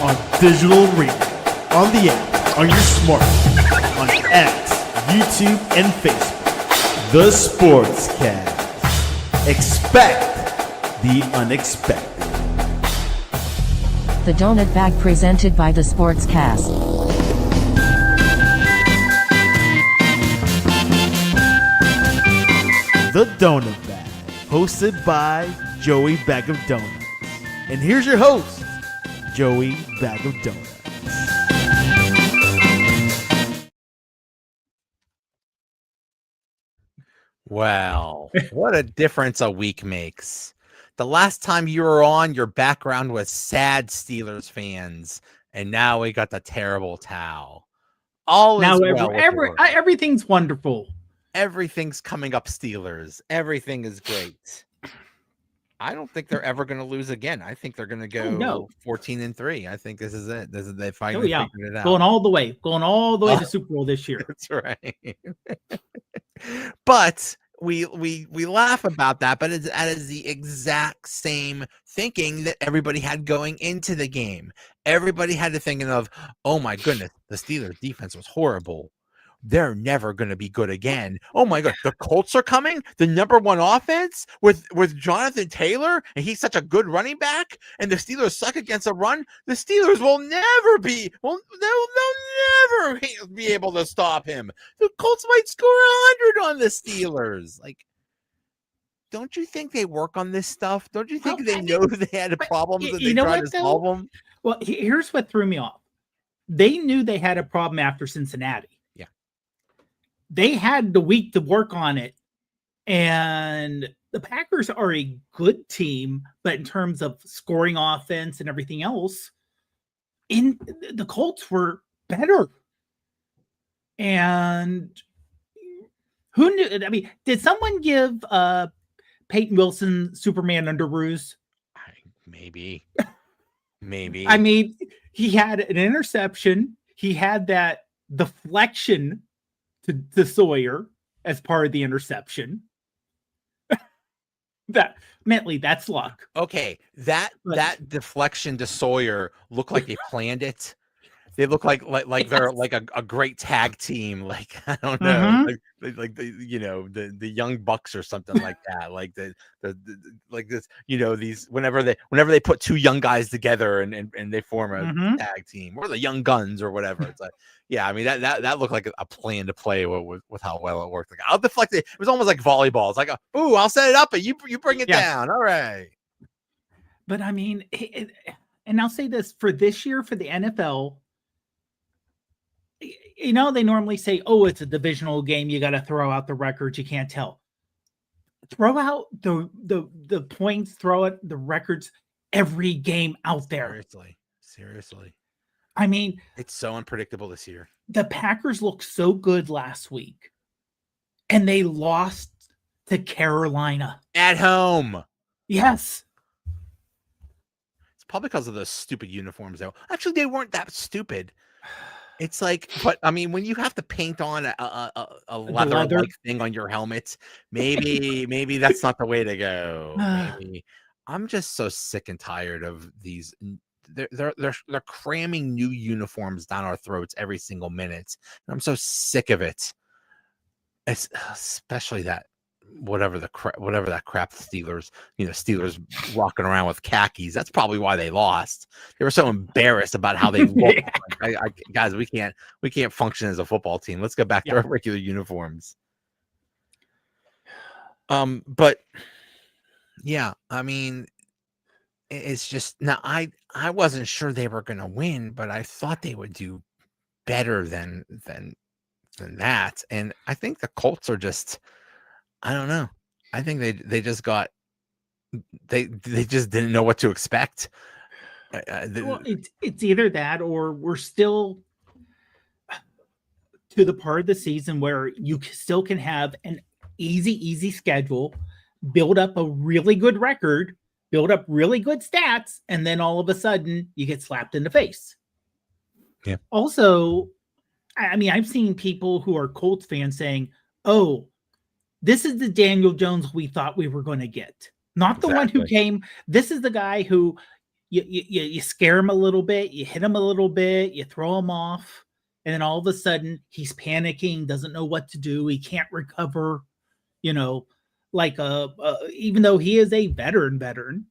on digital radio, on the app, on your smartphone, on X, YouTube, and Facebook. The Sportscast. Expect the unexpected. The Donut Bag presented by The Sportscast. The Donut Bag, hosted by Joey Bag of Donuts. And here's your host, Joey Bag of Donuts. Wow, what a difference a week makes. The last time you were on, your background was sad Steelers fans, and now we got the terrible towel. All now is well with the world. everything's wonderful. Everything's coming up Steelers. Everything is great. I don't think they're ever going to lose again. I think they're going to go 14-3. I think this is it. They finally figured it out. Going all the way to Super Bowl this year. That's right. But we laugh about that, but that is the exact same thinking that everybody had going into the game. Everybody had to thinking of, oh my goodness, the Steelers defense was horrible. They're never going to be good again. Oh my God, the Colts are coming. The number one offense with Jonathan Taylor, and he's such a good running back. And the Steelers suck against a run. The Steelers will never be. Well, they'll never be able to stop him. The Colts might score 100 on the Steelers. Like, don't you think they work on this stuff? Don't you think they know they had problems and they try to solve them? Well, here's what threw me off. They knew they had a problem after Cincinnati. They had the week to work on it, and the Packers are a good team, but in terms of scoring offense and everything else, the Colts were better. And who knew? I mean, did someone give Peyton Wilson Superman underoos? Maybe. I mean, he had an interception. He had that deflection to Sawyer as part of the interception. That's luck. Okay, that deflection to Sawyer looked like they planned it. They look like they're like a great tag team. Like, I don't know, like the Young Bucks or something like that. Like the like this, these whenever they put two young guys together and they form a tag team, or the Young Guns or whatever. It's like, yeah, I mean that looked like a plan to play with how well it worked. Like, I'll deflect it. It was almost like volleyball. It's like, ooh, I'll set it up and you bring it down. All right. But I mean, and I'll say this for this year for the NFL. They normally say, oh, it's a divisional game. You got to throw out the records. You can't tell. Throw out the points, throw out the records, every game out there. Seriously. I mean, it's so unpredictable this year. The Packers looked so good last week, and they lost to Carolina. At home. Yes. It's probably because of those stupid uniforms, though. Actually, they weren't that stupid. It's like, but I mean, when you have to paint on a leather-like thing on your helmet, maybe that's not the way to go. Maybe. I'm just so sick and tired of these. They're cramming new uniforms down our throats every single minute. And I'm so sick of it. It's especially that whatever that crap Steelers rocking around with khakis. That's probably why they lost. They were so embarrassed about how they look. Guys, we can't function as a football team. Let's go back to our regular uniforms. But yeah, I mean, it's just now I wasn't sure they were going to win, but I thought they would do better than that. And I think the Colts are just, I don't know. I think they just got they just didn't know what to expect. Well, it's either that or we're still to the part of the season where you still can have an easy schedule, build up a really good record, build up really good stats, and then all of a sudden you get slapped in the face. Yeah. Also, I mean, I've seen people who are Colts fans saying, oh, this is the Daniel Jones we thought we were going to get. Not the one who came. This is the guy who you scare him a little bit, you hit him a little bit, you throw him off, and then all of a sudden he's panicking, doesn't know what to do, he can't recover, like even though he is a veteran,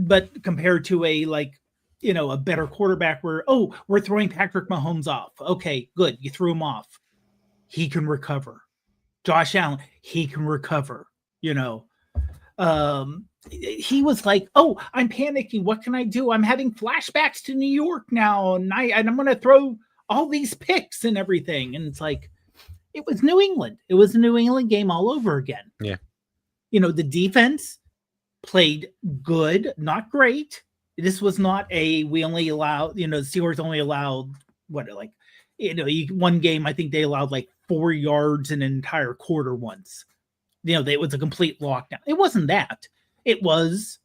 but compared to a better quarterback where, we're throwing Patrick Mahomes off. Okay, good. You threw him off. He can recover. Josh Allen, he can recover, he was like, I'm panicking. What can I do? I'm having flashbacks to New York now. And I'm going to throw all these picks and everything. And it's like, it was New England. It was a New England game all over again. Yeah. The defense played good, not great. This was not we only allowed, the Steelers only allowed one game, I think they allowed like 4 yards in an entire quarter once. It was a complete lockdown. It wasn't that. It was,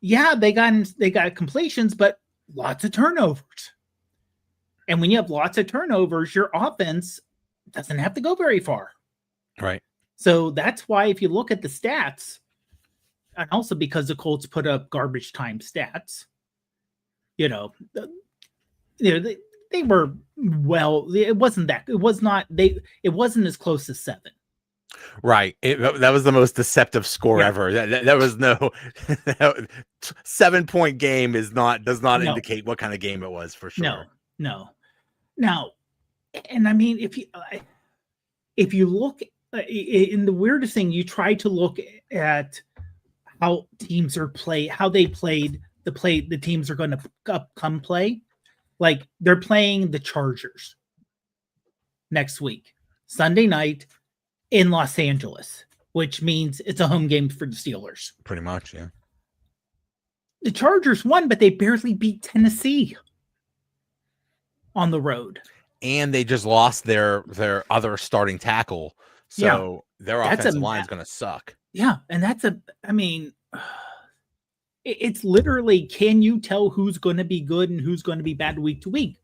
they got completions, but lots of turnovers. And when you have lots of turnovers, your offense doesn't have to go very far. Right. So that's why if you look at the stats, and also because the Colts put up garbage time stats, they were it wasn't that. It wasn't as close as 7. Right. That was the most deceptive score ever. That was no 7-point game does not indicate what kind of game it was for sure. No. Now, and I mean, if you look in the weirdest thing, you try to look at how teams how they played the teams are going to come play. Like they're playing the Chargers next week, Sunday night in Los Angeles, which means it's a home game for the Steelers. Pretty much, yeah. The Chargers won, but they barely beat Tennessee on the road. And they just lost their other starting tackle. So their offensive line is going to suck. Yeah. And it's literally, can you tell who's going to be good and who's going to be bad week to week?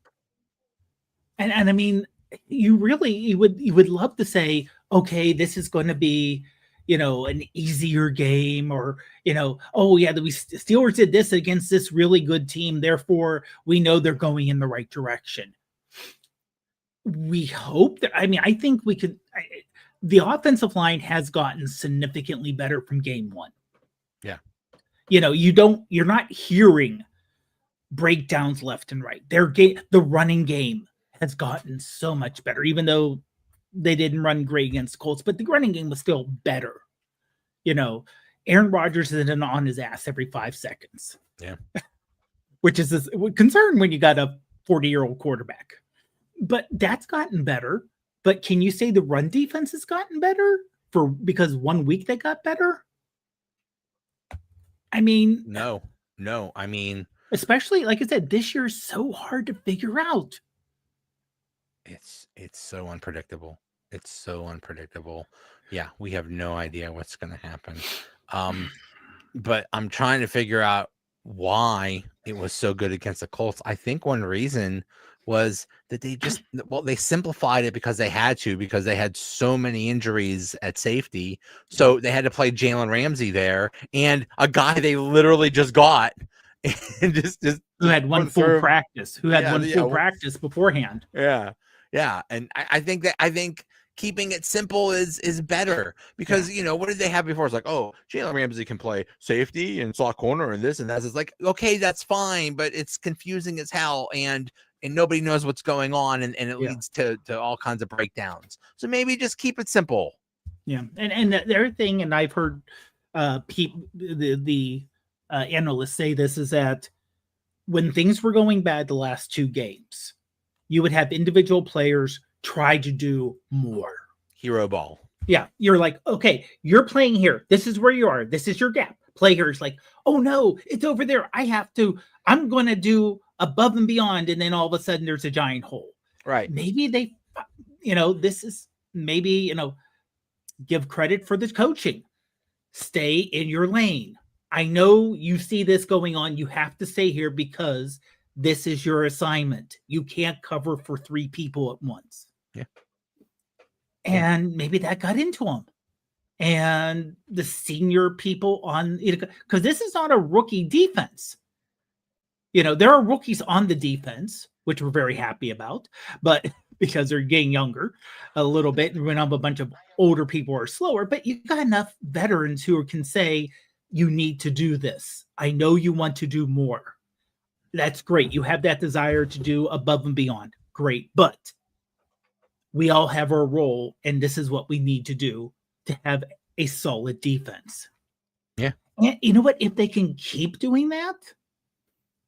And I mean, you would love to say, okay, this is going to be, an easier game, or, the Steelers did this against this really good team. Therefore, we know they're going in the right direction. We hope that, I think we could, the offensive line has gotten significantly better from game 1. Yeah. You're not hearing breakdowns left and right. The running game has gotten so much better, even though they didn't run great against the Colts, but the running game was still better. Aaron Rodgers is on his ass every 5 seconds. Yeah. Which is a concern when you got a 40-year-old quarterback. But that's gotten better. But can you say the run defense has gotten better because 1 week they got better? I mean, no. I mean, especially like I said, this year is so hard to figure out. It's so unpredictable. It's so unpredictable. Yeah, we have no idea what's going to happen. But I'm trying to figure out why it was so good against the Colts. I think one reason was that they simplified it because they had so many injuries at safety. So they had to play Jalen Ramsey there, and a guy they literally just got and just who had one full practice, practice beforehand. Yeah. And I think keeping it simple is better because, what did they have before? It's like, Jalen Ramsey can play safety and slot corner and this and that. It's like, okay, that's fine, but it's confusing as hell. And nobody knows what's going on, and it leads to all kinds of breakdowns. So maybe just keep it simple. Yeah. And the other thing, and I've heard the analysts say this, is that when things were going bad the last 2 games, you would have individual players try to do more. Hero ball. Yeah. You're like, okay, you're playing here. This is where you are. This is your gap. Players like, oh no, it's over there. I'm going to do above and beyond. And then all of a sudden there's a giant hole. Right. Maybe give credit for the coaching. Stay in your lane. I know you see this going on. You have to stay here because this is your assignment. You can't cover for 3 people at once. Yeah. And maybe that got into them. And the senior people because this is not a rookie defense. There are rookies on the defense, which we're very happy about, but because they're getting younger a little bit, and we have a bunch of older people who are slower, but you got enough veterans who can say, you need to do this. I know you want to do more. That's great. You have that desire to do above and beyond. Great. But we all have our role, and this is what we need to do to have a solid defense. Yeah. And you know what? If they can keep doing that,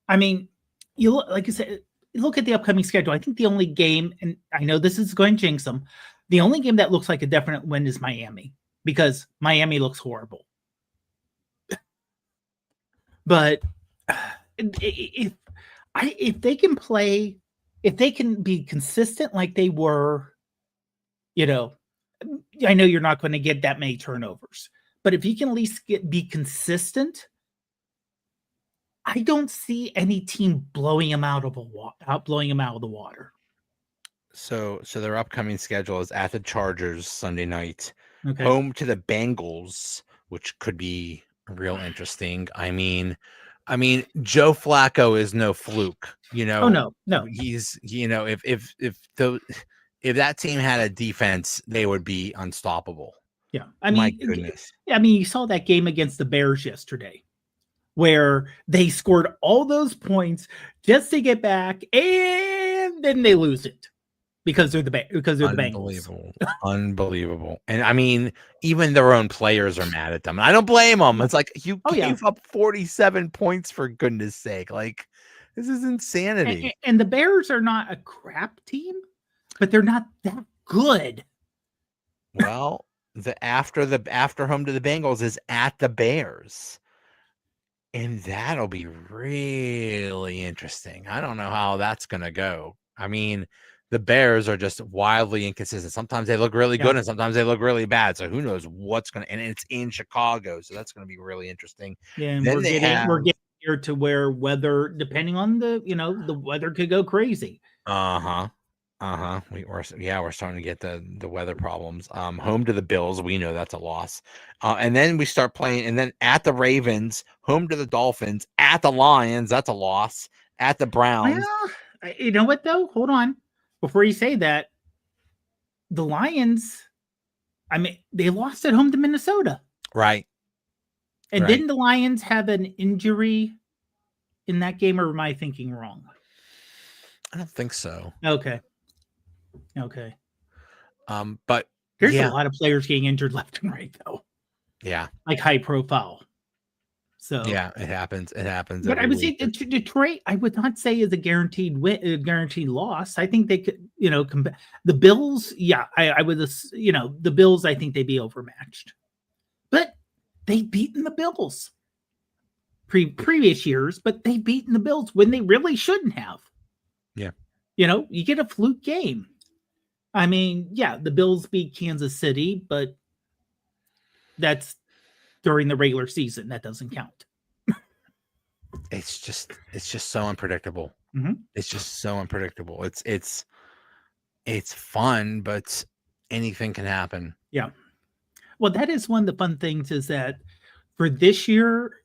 I mean, like I said, look at the upcoming schedule. I think the only game, and I know this is going to jinx them, the only game that looks like a definite win is Miami, because Miami looks horrible. But if they can play, if they can be consistent like they were, I know you're not going to get that many turnovers, but if you can at least be consistent, I don't see any team blowing them out of the water. So their upcoming schedule is at the Chargers Sunday night, Okay. home to the Bengals, which could be real interesting. I mean, Joe Flacco is no fluke. Oh no. He's if that team had a defense, they would be unstoppable. Yeah, My goodness. You saw that game against the Bears yesterday, where they scored all those points just to get back, and then they lose it because they're the Bengals. Unbelievable. And I mean, even their own players are mad at them. And I don't blame them. It's like you gave up 47 points, for goodness sake. Like, this is insanity. And the Bears are not a crap team, but they're not that good. Well, after home to the Bengals is at the Bears. And that'll be really interesting. I don't know how that's going to go. I mean, the Bears are just wildly inconsistent. Sometimes they look really good and sometimes they look really bad. So who knows what's going to, and it's in Chicago. So that's going to be really interesting. Yeah. And we're getting here to where weather, depending on the weather could go crazy. We're starting to get the weather problems. Home to the Bills, we know that's a loss. And then we start playing, and then at the Ravens, home to the Dolphins, at the Lions, that's a loss. At the Browns. Well, you know what though? Hold on. Before you say that, the Lions, they lost at home to Minnesota. Right. And didn't the Lions have an injury in that game, or am I thinking wrong? I don't think so. Okay. But there's a lot of players getting injured left and right, though. Yeah. Like high profile. So yeah, it happens. But I would say Detroit, I would not say is a guaranteed guaranteed loss. I think they could, the Bills. Yeah, I would, the Bills. I think they'd be overmatched, but they've beaten the Bills previous years, but they've beaten the Bills when they really shouldn't have. Yeah, you get a fluke game. The Bills beat Kansas City, but that's during the regular season. That doesn't count. It's just so unpredictable. Mm-hmm. It's just so unpredictable. It's fun, but anything can happen. Yeah. Well, that is one of the fun things, is that for this year,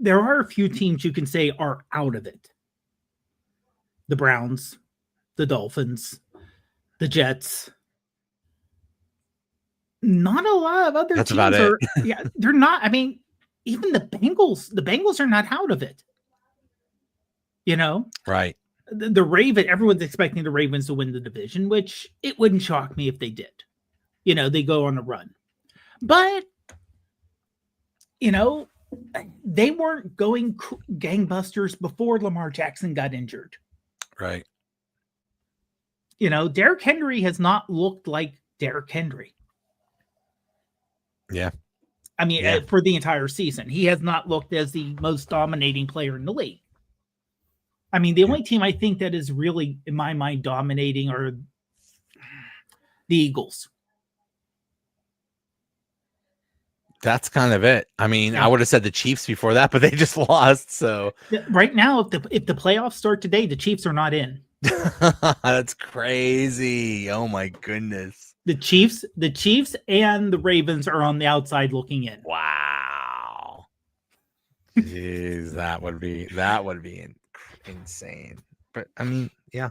there are a few teams you can say are out of it. The Browns, the Dolphins, the Jets. Not a lot of other teams are. Yeah, they're not. Even the Bengals are not out of it. Right. The Ravens, everyone's expecting the Ravens to win the division, which it wouldn't shock me if they did. They go on a run. But, they weren't going gangbusters before Lamar Jackson got injured. Right. Derrick Henry has not looked like Derrick Henry. Yeah. For the entire season, he has not looked as the most dominating player in the league. The only team I think that is really, in my mind, dominating are the Eagles. That's kind of it. I would have said the Chiefs before that, but they just lost. So right now, if the playoffs start today, the Chiefs are not in. That's crazy. Oh my goodness. The Chiefs and the Ravens are on the outside looking in. Wow. Jeez, that would be insane. But I mean, yeah.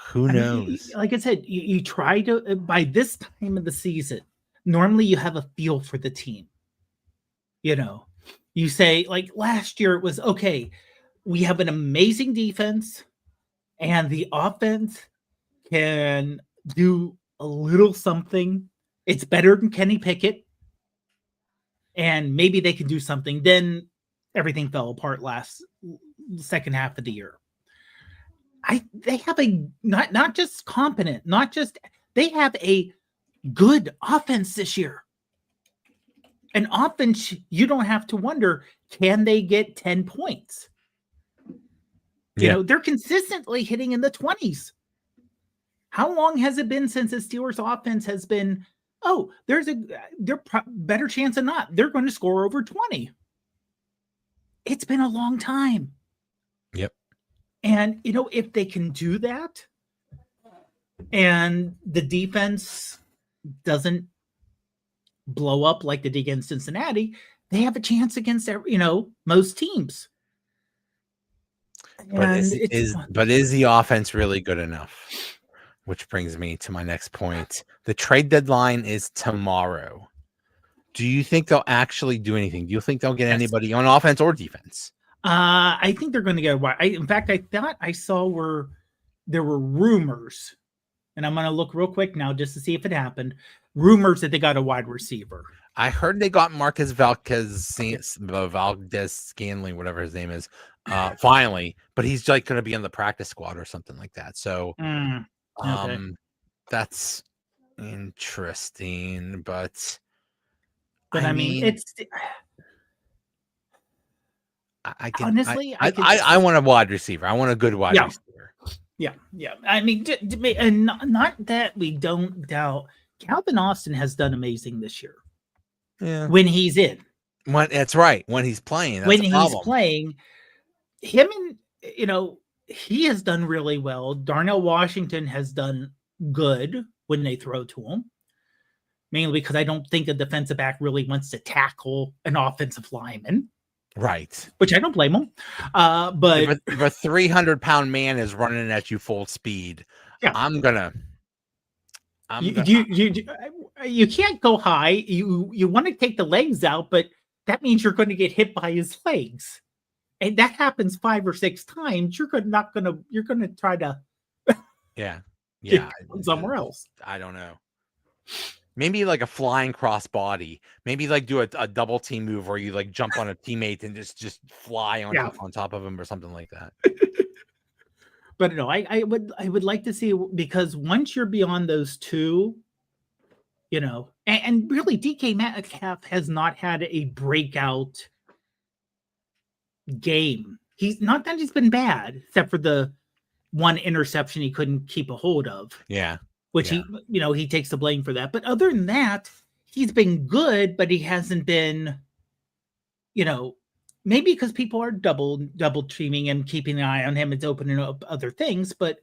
Who I mean, knows? like I said, you try to by this time of the season. Normally, you have a feel for the team. You say like last year it was okay. We have an amazing defense, and the offense can do a little something. It's better than Kenny Pickett, and maybe they can do something. Then everything fell apart second half of the year. They have a not just competent, they have a good offense this year. An offense you don't have to wonder, can they get 10 points? They're consistently hitting in the 20s. How long has it been since the Steelers offense has been, better chance than not, they're going to score over 20. It's been a long time. Yep. And, if they can do that and the defense doesn't blow up like they did against Cincinnati, they have a chance against, most teams. But is the offense really good enough? Which brings me to my next point. The trade deadline is tomorrow. Do you think they'll actually do anything? Do you think they'll get anybody on offense or defense? I think they're going to get a wide. In fact, I thought I saw where there were rumors, and I'm going to look real quick now just to see if it happened. Rumors that they got a wide receiver. I heard they got Marcus Valdez Scanlon, whatever his name is, finally, but he's like going to be on the practice squad or something like that. So, okay. That's interesting, but I mean, it's. Honestly, I want a wide receiver. I want a good wide receiver. Yeah. I mean, and not that we don't doubt. Calvin Austin has done amazing this year. Yeah, when he's in. That's right. When he's playing. When he's playing, him and he has done really well. Darnell Washington has done good when they throw to him. Mainly because I don't think a defensive back really wants to tackle an offensive lineman. Right. Which I don't blame him. But if a 300-pound man is running at you full speed, you can't go high. You want to take the legs out, but that means you're going to get hit by his legs. And that happens 5 or 6 times. You're going to try to somewhere else. I don't know. Maybe like a flying crossbody. Maybe like do a double team move where you like jump on a teammate and just fly on top of him or something like that. But no, I would like to see, because once you're beyond those two, and really DK Metcalf has not had a breakout game. He's not that he's been bad, except for the one interception he couldn't keep a hold of. Yeah. Which he takes the blame for that. But other than that, he's been good, but he hasn't been, maybe because people are double teaming him, keeping an eye on him, it's opening up other things. But,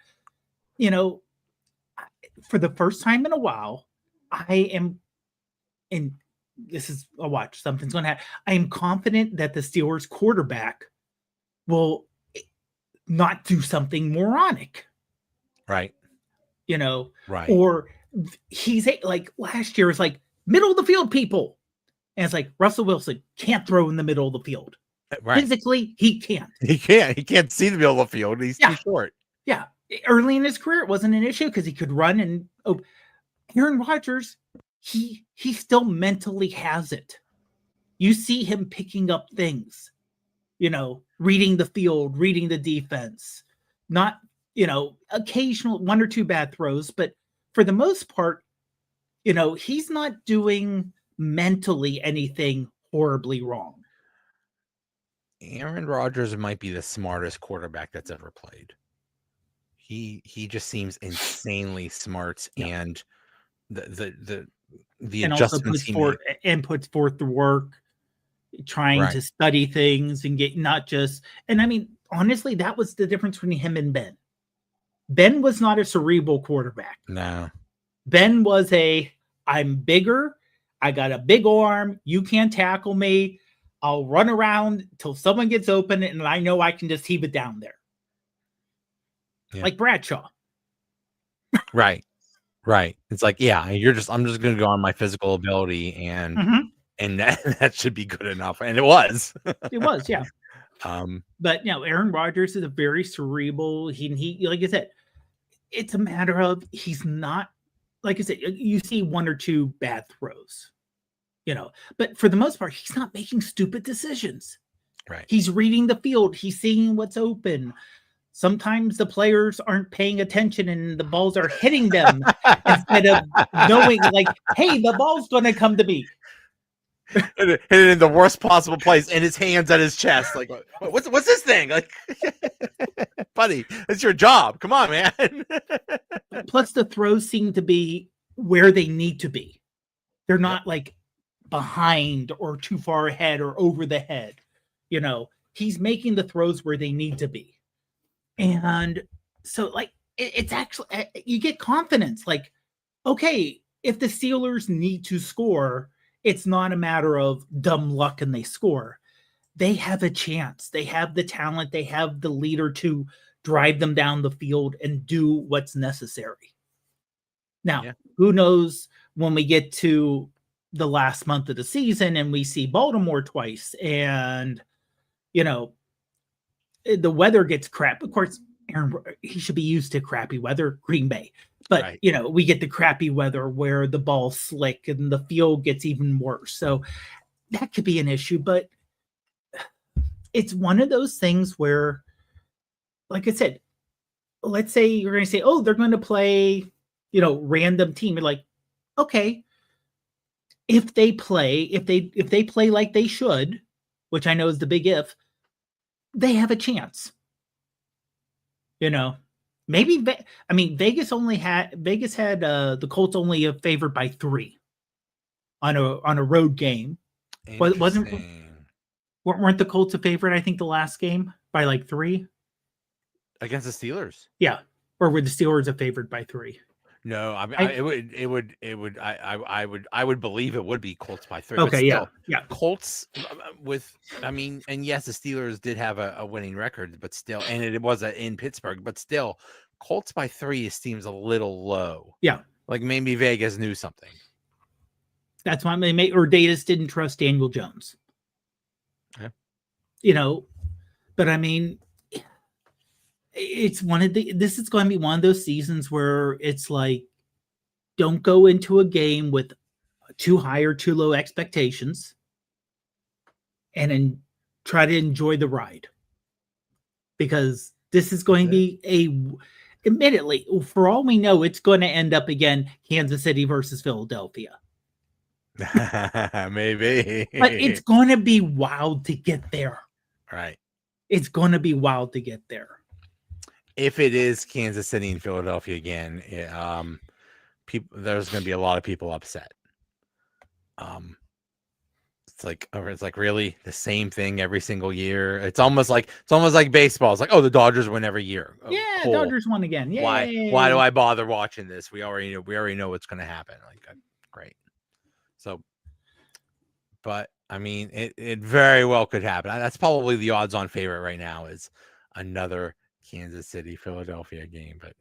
for the first time in a while, I am, and this is a watch, something's going to happen. I am confident that the Steelers quarterback will not do something moronic. Right. Right. Or he's like last year is like middle of the field people. And it's like Russell Wilson can't throw in the middle of the field. Right. Physically, he can't. He can't see the middle of the field. He's too short. Yeah. Early in his career, it wasn't an issue because he could run. And Aaron Rodgers, he still mentally has it. You see him picking up things, reading the field, reading the defense, not occasional 1 or 2 bad throws, but for the most part, he's not doing mentally anything horribly wrong. Aaron Rodgers might be the smartest quarterback that's ever played. He just seems insanely smart, and the and adjustments puts forth the work, trying to study things and get not just. And I mean, honestly, that was the difference between him and Ben. Ben was not a cerebral quarterback. No. Ben was I'm bigger. I got a big arm. You can't tackle me. I'll run around till someone gets open, and I know I can just heave it down there. Yeah. Like Bradshaw. Right. It's like, yeah, I'm just going to go on my physical ability, and that should be good enough. And it was. It was, yeah. But Aaron Rodgers is a very cerebral. He like I said, it's a matter of he's not, like I said, you see one or two bad throws, but for the most part, he's not making stupid decisions. Right. He's reading the field. He's seeing what's open. Sometimes the players aren't paying attention and the balls are hitting them instead of knowing, like, hey, the ball's going to come to me. Hit it in the worst possible place, and his hands at his chest. Like, what's this thing? Like, buddy, it's your job. Come on, man. Plus, the throws seem to be where they need to be. They're not like behind or too far ahead or over the head. He's making the throws where they need to be. And so, like, it's actually, you get confidence. Like, okay, if the Steelers need to score, it's not a matter of dumb luck and they score. They have a chance. They have the talent. They have the leader to drive them down the field and do what's necessary. Now, who knows when we get to the last month of the season and we see Baltimore twice and, the weather gets crap. Of course, he should be used to crappy weather, Green Bay. But, we get the crappy weather where the ball's slick and the field gets even worse. So that could be an issue. But it's one of those things where, like I said, let's say you're going to say, oh, they're going to play, random team. You're like, okay, if they play like they should, which I know is the big if, they have a chance. Maybe Vegas had the Colts only favored by 3 on a road game. Weren't the Colts a favorite? I think the last game by like 3 against the Steelers. Yeah, or were the Steelers a favorite by 3? No, I mean, I would believe it would be Colts by 3. Okay, yeah. Colts and yes, the Steelers did have a winning record, but still, and it was in Pittsburgh, but still, Colts by 3 seems a little low. Yeah, like maybe Vegas knew something. That's why Davis didn't trust Daniel Jones. Yeah. But I mean, this is going to be one of those seasons where it's like, don't go into a game with too high or too low expectations and then try to enjoy the ride, because this is going to be admittedly, for all we know, it's going to end up again, Kansas City versus Philadelphia. Maybe. But it's going to be wild to get there. Right. It's going to be wild to get there. If it is Kansas City and Philadelphia again, there's going to be a lot of people upset. It's like really the same thing every single year. It's almost like baseball. It's like, oh, the Dodgers win every year. Oh, yeah, cool. Dodgers won again. Yay. Why do I bother watching this? We already know what's going to happen. Like, great. So, but I mean, it very well could happen. That's probably the odds-on favorite right now is another Kansas City Philadelphia game, but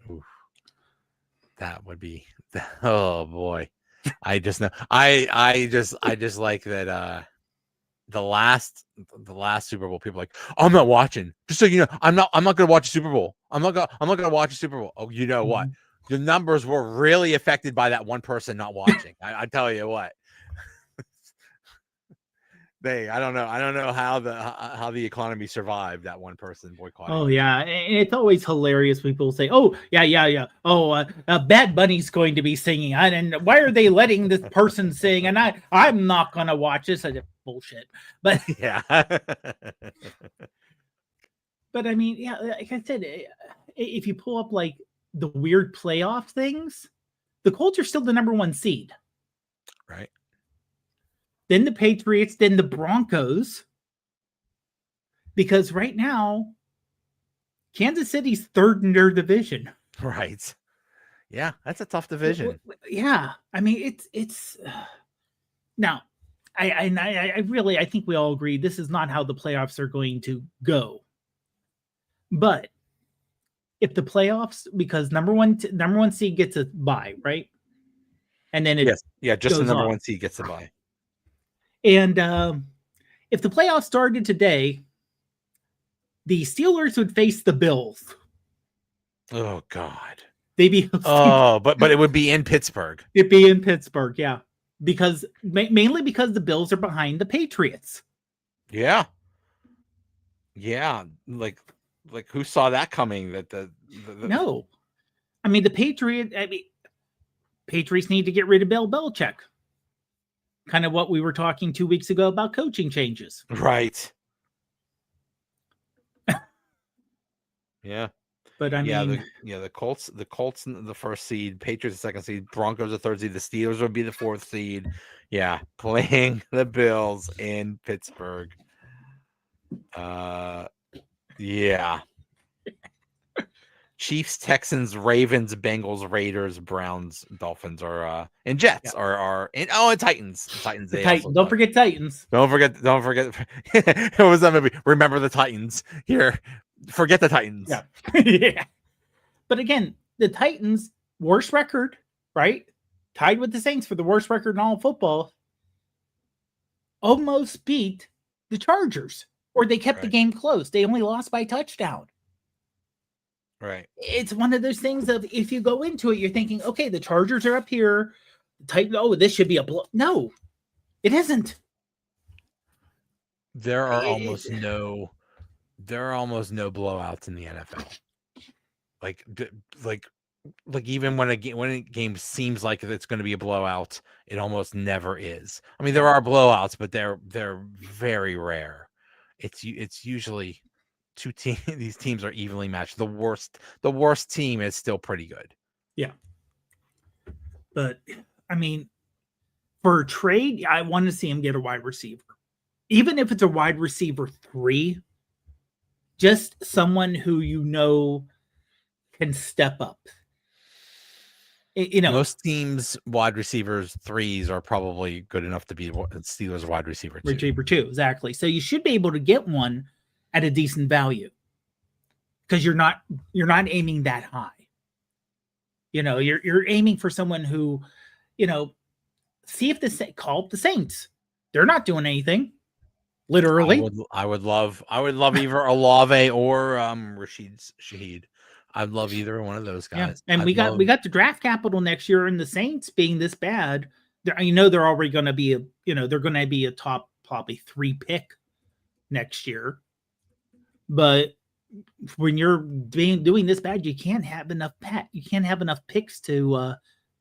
that would be, oh boy. I just know I just like that the last Super Bowl, people are like, oh, I'm not watching. Just so you know, I'm not gonna watch a Super Bowl. I'm not gonna watch a Super Bowl. Oh, you know what? The numbers were really affected by that one person not watching. I tell you what. I don't know how the economy survived that one person boycotting. Oh yeah, and it's always hilarious. People say, "Oh yeah." Oh, Bad Bunny's going to be singing, and why are they letting this person sing? And I'm not gonna watch this. I just bullshit. But yeah. But I mean, yeah, like I said, if you pull up like the weird playoff things, the Colts are still the number 1 seed. Right. Then the Patriots, then the Broncos. Because right now, Kansas City's 3rd in their division. Right. Yeah, that's a tough division. Yeah. I mean, it's now, I think we all agree this is not how the playoffs are going to go. But if the playoffs, because number one seed gets a bye, right? And then just the number off. one seed gets a bye. And if the playoffs started today, the Steelers would face the Bills. Oh God. They'd be but it would be in Pittsburgh. It'd be in Pittsburgh, yeah. Because mainly because the Bills are behind the Patriots. Yeah. Yeah. Like who saw that coming? No. I mean, Patriots need to get rid of Bill Belichick. Kind of what we were talking 2 weeks ago about coaching changes. Right. Yeah. But I mean, the Colts the first seed, Patriots the second seed, Broncos the third seed, the Steelers would be the fourth seed. Yeah, playing the Bills in Pittsburgh. Yeah. Chiefs, Texans, Ravens, Bengals, Raiders, Browns, Dolphins are and Jets are and Titans. Titans. Don't forget Titans. Don't forget. What was that movie? Remember the Titans. Here, forget the Titans. Yeah. Yeah. But again, the Titans, worst record, right? Tied with the Saints for the worst record in all of football. Almost beat the Chargers, or they kept the game close. They only lost by a touchdown. Right. It's one of those things of if you go into it, you're thinking, okay, the Chargers are up here. This should be a blow. No, it isn't. There are almost no blowouts in the NFL. Like even when a game seems like it's going to be a blowout, it almost never is. I mean, there are blowouts, but they're very rare. It's usually these teams are evenly matched. The worst team is still pretty good. Yeah. But I mean, for a trade, I want to see him get a wide receiver. Even if it's a wide receiver 3, just someone who can step up. Most teams' wide receivers 3s are probably good enough to be Steelers wide receiver 2. Receiver 2, exactly. So you should be able to get one at a decent value because you're not aiming that high. You're aiming for someone who, see if call up the Saints. They're not doing anything. Literally. I would love either Olave or Rashid Shaheed. I'd love either one of those guys. Yeah. And we got the draft capital next year, and the Saints being this bad, they're already going to be they're going to be a top probably 3 pick next year. But when you're doing this bad, you can't have enough picks to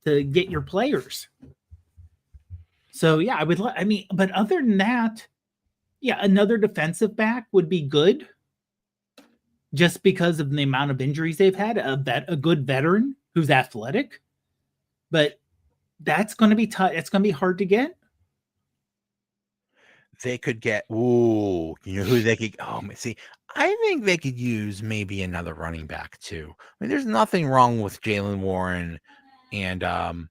get your players. So yeah, but other than that, yeah, another defensive back would be good. Just because of the amount of injuries they've had, a good veteran who's athletic, but that's going to be tough. It's going to be hard to get. They could get who they could. See, I think they could use maybe another running back too. I mean, there's nothing wrong with Jaylen Warren and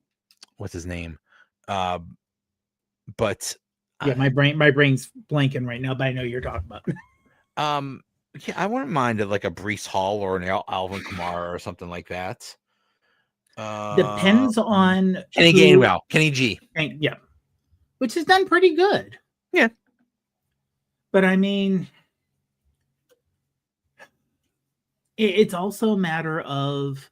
what's his name, but yeah, my brain's blanking right now, but I know you're talking about. Yeah, I wouldn't mind a Breece Hall or an Alvin Kamara or something like that. Depends on Kenny Gainwell, Kenny G. Yeah, which has done pretty good. Yeah, but I mean, it's also a matter of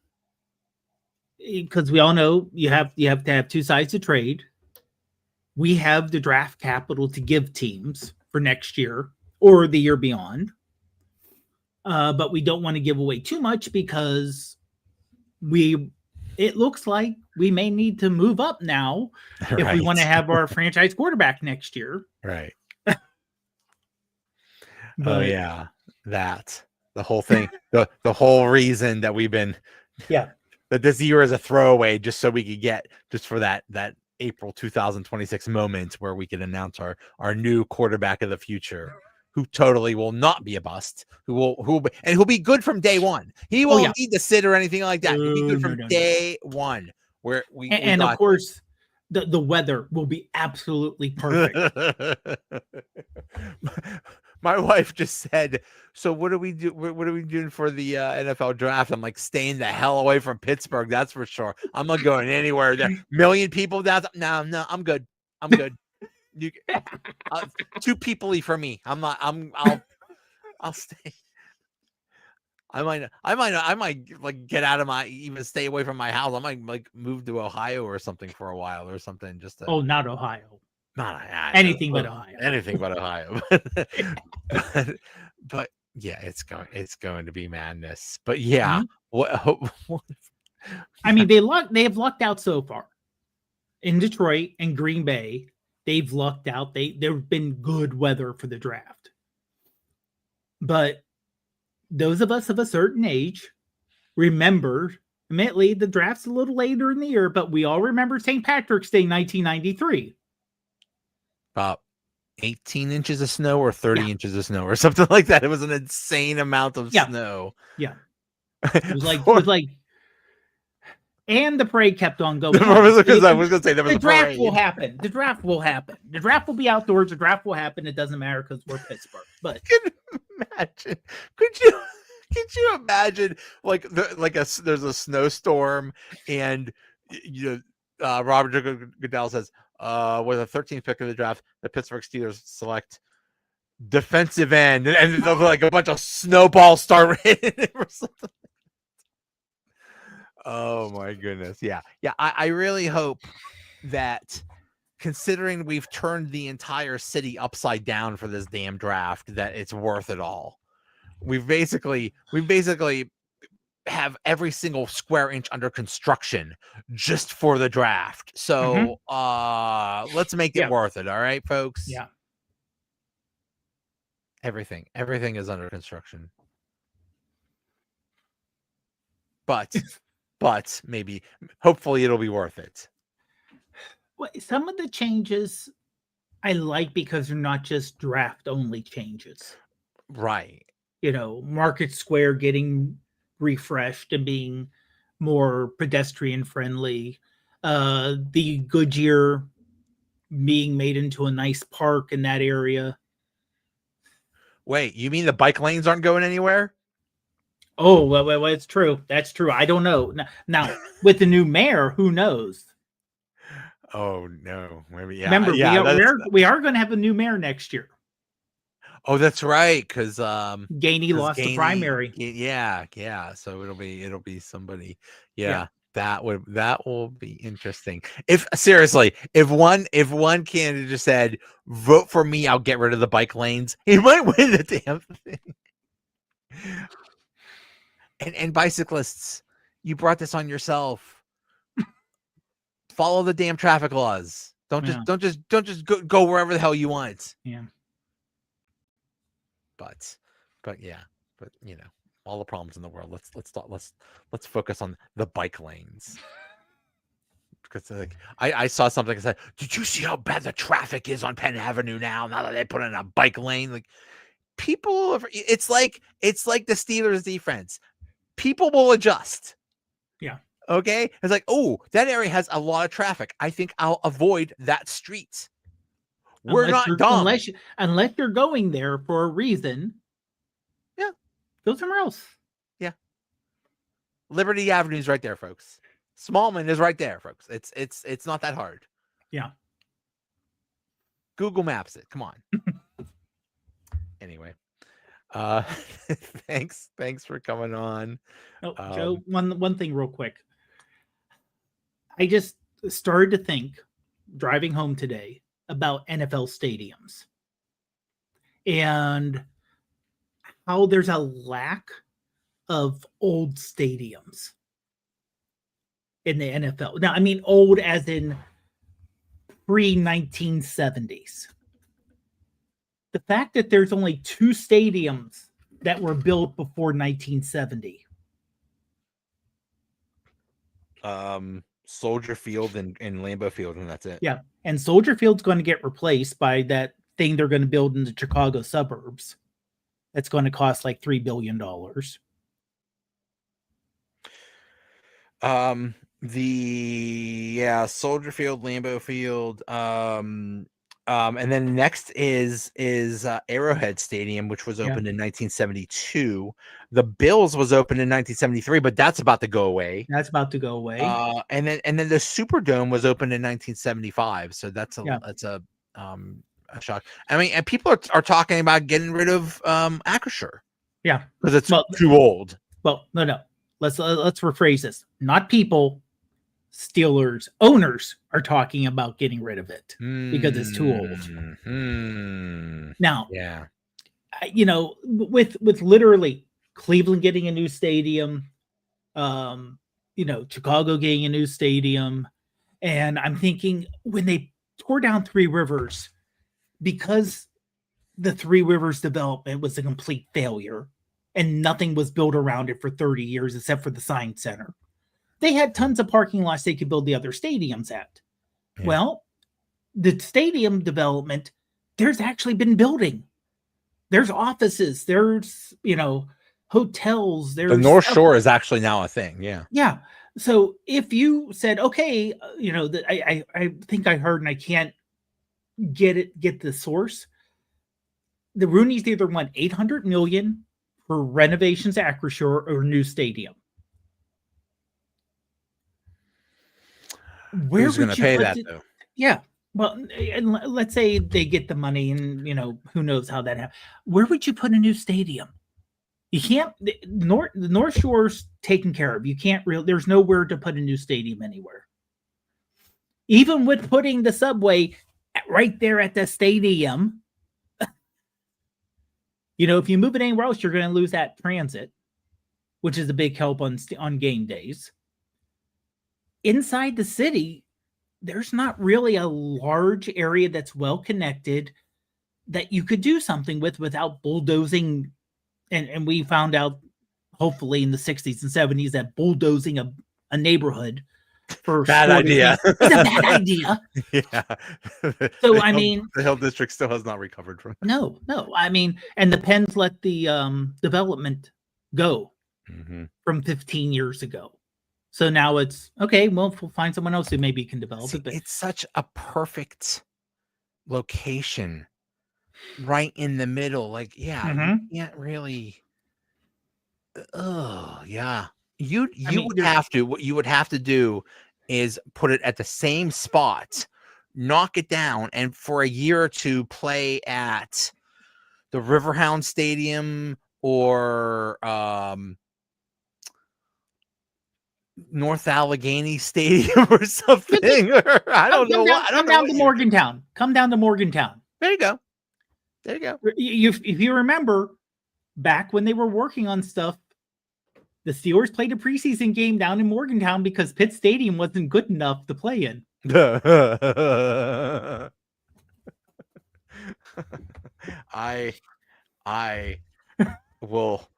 because we all know you have to have 2 sides to trade. We have the draft capital to give teams for next year or the year beyond. But we don't want to give away too much because it looks like we may need to move up now if we want to have our franchise quarterback next year. Right. Yeah, that the whole thing, the whole reason that we've been, that this year is a throwaway just so we could get just for that April 2026 moment where we can announce our new quarterback of the future. Who totally will not be a bust, who'll be good from day one. He won't need to sit or anything like that. He'll be good from day one. Of course, the weather will be absolutely perfect. My wife just said, "So what do we do? What are we doing for the NFL draft?" I'm like, "Staying the hell away from Pittsburgh, that's for sure. I'm not going anywhere. There, million people down. No, I'm good. I'm good. You, too peoply for me. I'm not. I'll stay. I might like get out of even stay away from my house. I might like move to Ohio or something for a while or something. Just to, Not Ohio. not Anything but Ohio. Anything but Ohio. but yeah, it's going to be madness. But yeah, what I mean, they have lucked out so far. In Detroit and Green Bay, they've lucked out. There've been good weather for the draft. But those of us of a certain age remember, admittedly, the draft's a little later in the year, but we all remember St. Patrick's Day 1993. About 18 inches of snow or 30 inches of snow or something like that. It was an insane amount of snow. Yeah. It was like, and the parade kept on going. I was going to say there was the draft will happen. The draft will happen. The draft will be outdoors. The draft will happen. It doesn't matter because we're Pittsburgh. But imagine, could you imagine there's a snowstorm and Robert Goodell says with the 13th pick of the draft, the Pittsburgh Steelers select defensive end, and like a bunch of snowballs start hitting or something. Oh my goodness. Yeah. I really hope that, considering we've turned the entire city upside down for this damn draft, that it's worth it all. We basically have every single square inch under construction just for the draft. So let's make it worth it. All right, folks. Yeah. Everything is under construction. But maybe, hopefully it'll be worth it. Well, some of the changes I like because they're not just draft only changes. Right. Market Square getting refreshed and being more pedestrian friendly. The Goodyear being made into a nice park in that area. Wait, you mean the bike lanes aren't going anywhere? Oh, well, it's true. That's true. I don't know. Now, with the new mayor, who knows? Oh, no. Maybe, yeah. Remember, we are going to have a new mayor next year. Oh, that's right, because Gainey lost the primary. Yeah. So it'll be somebody. Yeah. That will be interesting. If one candidate just said, "Vote for me, I'll get rid of the bike lanes," he might win the damn thing. And bicyclists, you brought this on yourself. Follow the damn traffic laws. Don't just go wherever the hell you want. Yeah. But all the problems in the world. Let's focus on the bike lanes. Because I saw something that said, "Did you see how bad the traffic is on Penn Avenue now that they put in a bike lane?" Like, people, it's like the Steelers defense. People will adjust. Yeah. Okay. It's like, oh, that area has a lot of traffic. I think I'll avoid that street. We're not dumb. Unless you're going there for a reason. Yeah. Go somewhere else. Yeah. Liberty Avenue is right there, folks. Smallman is right there, folks. It's not that hard. Yeah. Google Maps it. Come on. Anyway. Thanks for coming on. Joe, one thing real quick. I just started to think, driving home today, about NFL stadiums and how there's a lack of old stadiums in the NFL. Now, I mean old as in pre-1970s. The fact that there's only 2 stadiums that were built before 1970. Soldier Field and Lambeau Field, and that's it. Yeah, and Soldier Field's going to get replaced by that thing they're going to build in the Chicago suburbs. That's going to cost like $3 billion. Soldier Field, Lambeau Field, and then next is Arrowhead Stadium, which was opened in 1972. The Bills was opened in 1973, but that's about to go away. That's about to go away. And then the Superdome was opened in 1975. So that's a shock. I mean, and people are talking about getting rid of Acrisure. Yeah, because it's too old. Well, no. Let's rephrase this. Not people. Steelers owners are talking about getting rid of it because it's too old. Now, with literally Cleveland getting a new stadium, Chicago getting a new stadium, and I'm thinking when they tore down Three Rivers, because the Three Rivers development was a complete failure and nothing was built around it for 30 years except for the Science Center. They had tons of parking lots they could build the other stadiums at. Yeah. Well, the stadium development, there's actually been building. There's offices. There's, hotels. There's the North Shore is actually now a thing. Yeah. Yeah. So if you said, okay, I think I heard, and I can't get the source. The Rooney's either want $800 million for renovations at Acrisure or a new stadium. Who's going to pay that, though? Yeah. Well, and let's say they get the money and, who knows how that happens. Where would you put a new stadium? You can't, the North Shore's taken care of. You can't there's nowhere to put a new stadium anywhere. Even with putting the subway right there at the stadium, if you move it anywhere else, you're going to lose that transit, which is a big help on game days. Inside the city, there's not really a large area that's well connected that you could do something with without bulldozing. And we found out, hopefully in the 60s and 70s, that bulldozing a neighborhood for bad idea. It's a bad idea. Yeah. So the Hill District still has not recovered from it. No. I mean, and the Pens let the development go from 15 years ago. So now it's okay. Well, we'll find someone else who maybe can develop it. But it's such a perfect location, right in the middle. Like, you can't really. Oh, yeah. What you would have to do is put it at the same spot, knock it down, and for a year or two play at the Riverhound Stadium or North Allegheny Stadium or something. I don't know. Come down to Morgantown. Come down to Morgantown. There you go. If you remember, back when they were working on stuff, the Steelers played a preseason game down in Morgantown because Pitt Stadium wasn't good enough to play in. I will.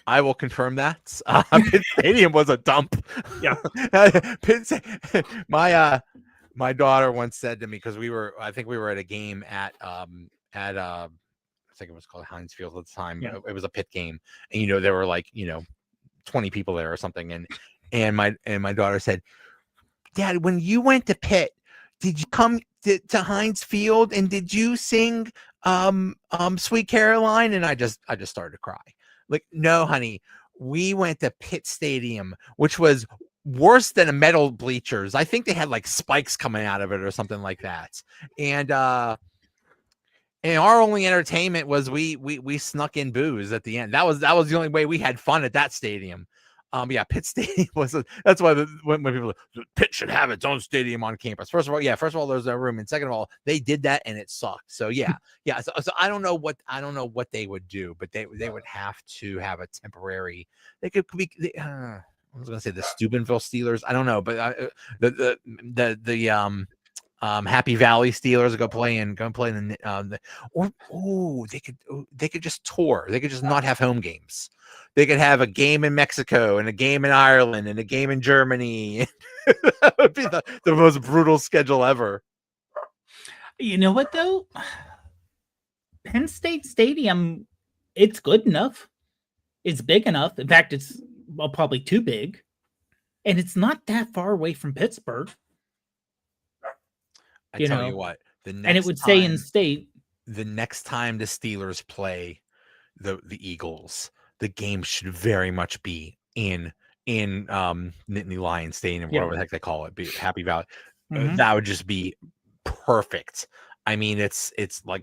I will confirm that. Pitt Stadium was a dump. Yeah. My daughter once said to me, because I think we were at a game at I think it was called Heinz Field at the time. Yeah. It was a Pitt game, and there were 20 people there or something, and my daughter said, "Dad, when you went to Pitt, did you come to Heinz Field and did you sing Sweet Caroline?" And I just started to cry. Like, no, honey, we went to Pitt Stadium, which was worse than a metal bleachers. I think they had spikes coming out of it or something like that. And our only entertainment was we snuck in booze at the end. That was the only way we had fun at that stadium. Pitt Stadium that's why when people Pitt should have its own stadium on campus. First of all, there's no room, and second of all, they did that and it sucked. So yeah. So I don't know what they would do, but they would have to have a temporary. They could be. I was gonna say the Steubenville Steelers. I don't know, but the Happy Valley Steelers go play in they could just tour. They could just not have home games. They could have a game in Mexico and a game in Ireland and a game in Germany. That would be the most brutal schedule ever. You know what, though? Penn State Stadium, it's good enough. It's big enough. In fact, it's probably too big. and it's not that far away from Pittsburgh. I You tell know, you what, and it would stay in state. the next time the Steelers play the Eagles, the game should very much be in Nittany Lion Stadium, Yeah. whatever the heck they call it, be Happy Valley. Mhm. That would just be perfect. I mean, it's like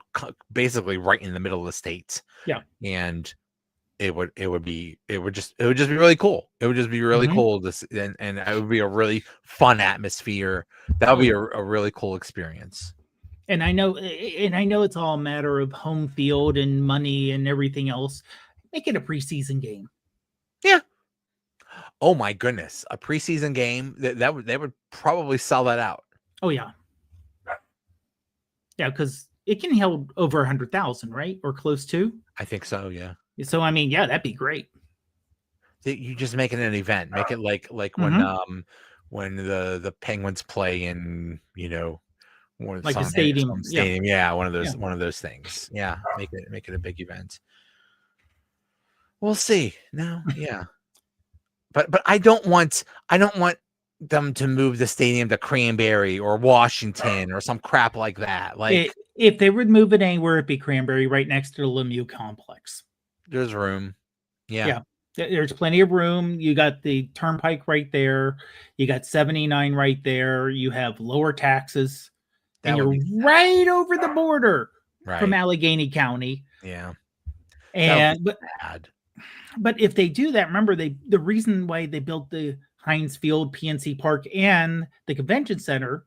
basically right in the middle of the state. Yeah. And it would just be really cool. It would just be really Mhm. cool and it would be a really fun atmosphere. That would be a really cool experience. And I know it's all a matter of home field and money and everything else. Make it a preseason game. Yeah. Oh my goodness, a preseason game they would probably sell that out. Oh yeah, yeah, because it can hold over 100,000, right, or close to. I think so. Yeah. So I mean, yeah, that'd be great. You just make it an event. Make it like when the Penguins play in Like a stadium. stadium. Yeah, one of those things. Yeah, make it a big event. We'll see. No, yeah. But I don't want them to move the stadium to Cranberry or Washington or some crap like that. Like if they would move it anywhere, it'd be Cranberry, right next to the Lemieux complex. There's room. Yeah. There's plenty of room. You got the Turnpike right there. You got 79 right there. You have lower taxes. And you're right over the border from Allegheny County. Yeah. And but if they do that, remember the reason why they built the Heinz Field, PNC Park, and the convention center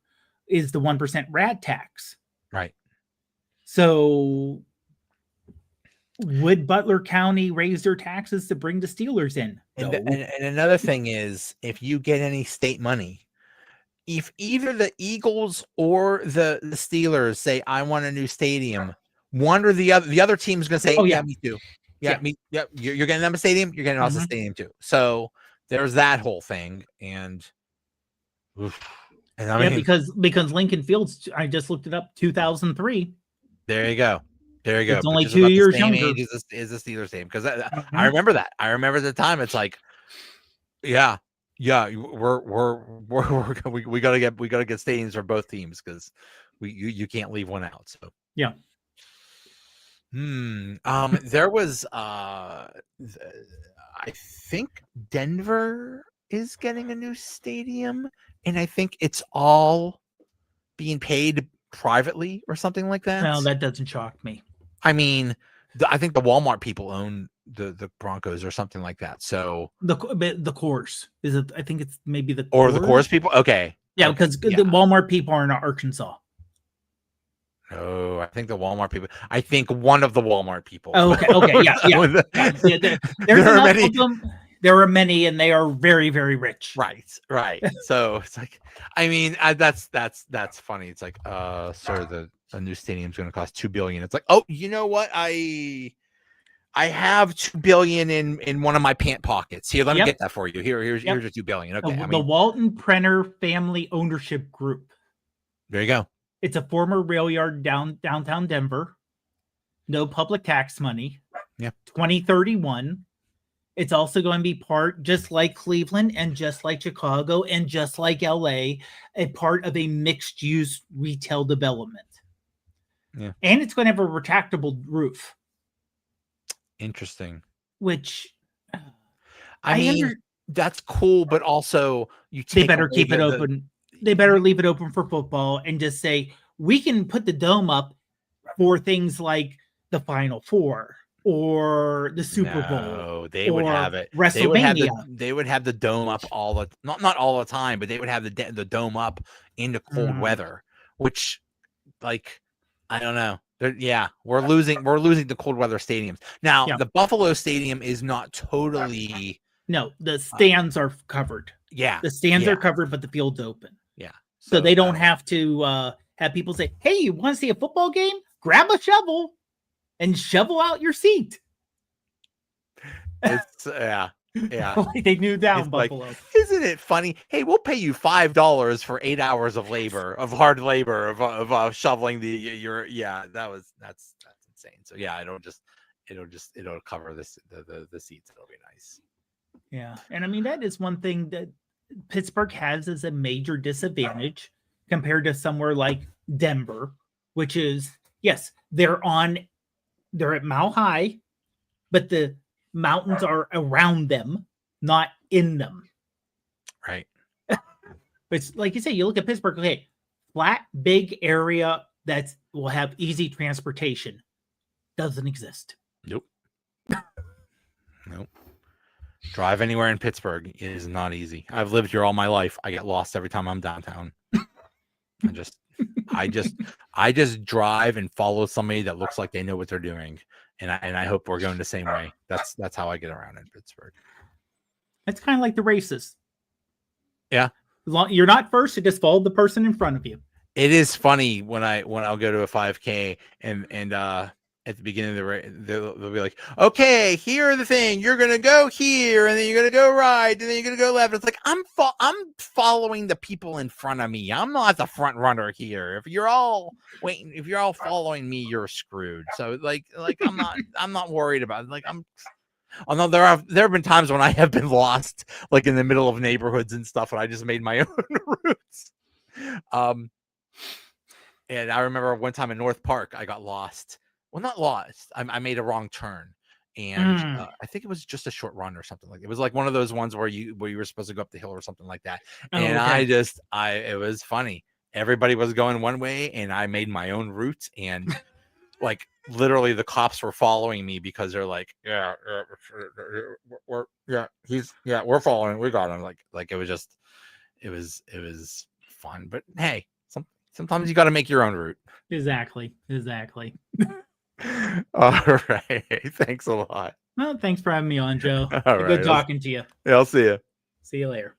is the 1% RAD tax. Right. So would Butler County raise their taxes to bring the Steelers in? And another thing is, if you get any state money, if either the Eagles or the Steelers say, I want a new stadium, one or the other team's going to say, yeah, me too. Yeah. You're getting them a stadium. You're getting us a stadium too. So there's that whole thing. And I mean, because Lincoln Fields, I just looked it up, 2003. There you go. It's only 2 years younger. Is the Steelers stadium, because I remember that. I remember at the time. It's like, we gotta get stadiums for both teams, because you can't leave one out. So yeah. There was I think Denver is getting a new stadium, and I think it's all being paid privately or something like that. No, that doesn't shock me. I mean, I think the Walmart people own the Broncos or something like that. So the course is it? I think it's maybe the course people. Okay, yeah, because the Walmart people are in Arkansas. Oh, I think the Walmart people. I think one of the Walmart people. Oh, okay, yeah. There are many, and they are very, very rich. Right. So it's like, I mean, that's funny. It's like, sir, a new stadium is going to cost $2 billion. It's like, oh, you know what? I have $2 billion in one of my pant pockets. Here, let me get that for you. Here's your $2 billion. Okay, the Walton Prenner Family Ownership Group. There you go. It's a former rail yard downtown Denver. No public tax money. Yeah. 2031. It's also going to be part, just like Cleveland and just like Chicago and just like LA, a part of a mixed-use retail development. Yeah. And it's going to have a retractable roof. Interesting. Which I mean, that's cool, but also they better keep it open. They better leave it open for football and just say, we can put the dome up for things like the Final Four or the Super Bowl. No, they would have it. WrestleMania. They would have the dome up not all the time, but they would have the dome up in the cold weather, which, like, I don't know. We're losing the cold weather stadiums. Now, the Buffalo Stadium is not totally. No, the stands are covered. Yeah. The stands are covered, but the field's open. Yeah. So they don't have to have people say, hey, you want to see a football game? Grab a shovel and shovel out your seat. It's yeah. Like they knew down it's Buffalo. Like, isn't it funny? Hey, we'll pay you $5 for 8 hours of hard labor of shoveling that's insane. So yeah, it'll cover the seats. It'll be nice. Yeah, and I mean that is one thing that Pittsburgh has as a major disadvantage compared to somewhere like Denver, which is, yes, they're at Mile High, but the mountains are around them, not in them. Right. But it's like you say, you look at Pittsburgh, okay, flat, big area that will have easy transportation. Doesn't exist. Nope. Nope. Drive anywhere in Pittsburgh is not easy. I've lived here all my life. I get lost every time I'm downtown. I just drive and follow somebody that looks like they know what they're doing, and I hope we're going the same way. That's how I get around in Pittsburgh. It's kind of like the races. Yeah, you're not first; you just follow the person in front of you. It is funny when I'll go to a 5K and at the beginning of the race, they'll be like, okay, here are the thing. You're going to go here, and then you're going to go right, and then you're going to go left. It's like, I'm following the people in front of me. I'm not the front runner here. If you're all following me, you're screwed. So like I'm not worried about it. Like although there have been times when I have been lost, like in the middle of neighborhoods and stuff, and I just made my own routes. And I remember one time in North Park, I got lost. Well, not lost. I made a wrong turn, and I think it was just a short run or something like. It was like one of those ones where you were supposed to go up the hill or something like that. And okay. It was funny. Everybody was going one way, and I made my own route, and like literally the cops were following me because they're like, we're following. We got him. Like it was fun. But hey, sometimes you got to make your own route. Exactly. All right. Thanks a lot. Well, thanks for having me on, Joe. All right. Good talking to you. Yeah, I'll see you. See you later.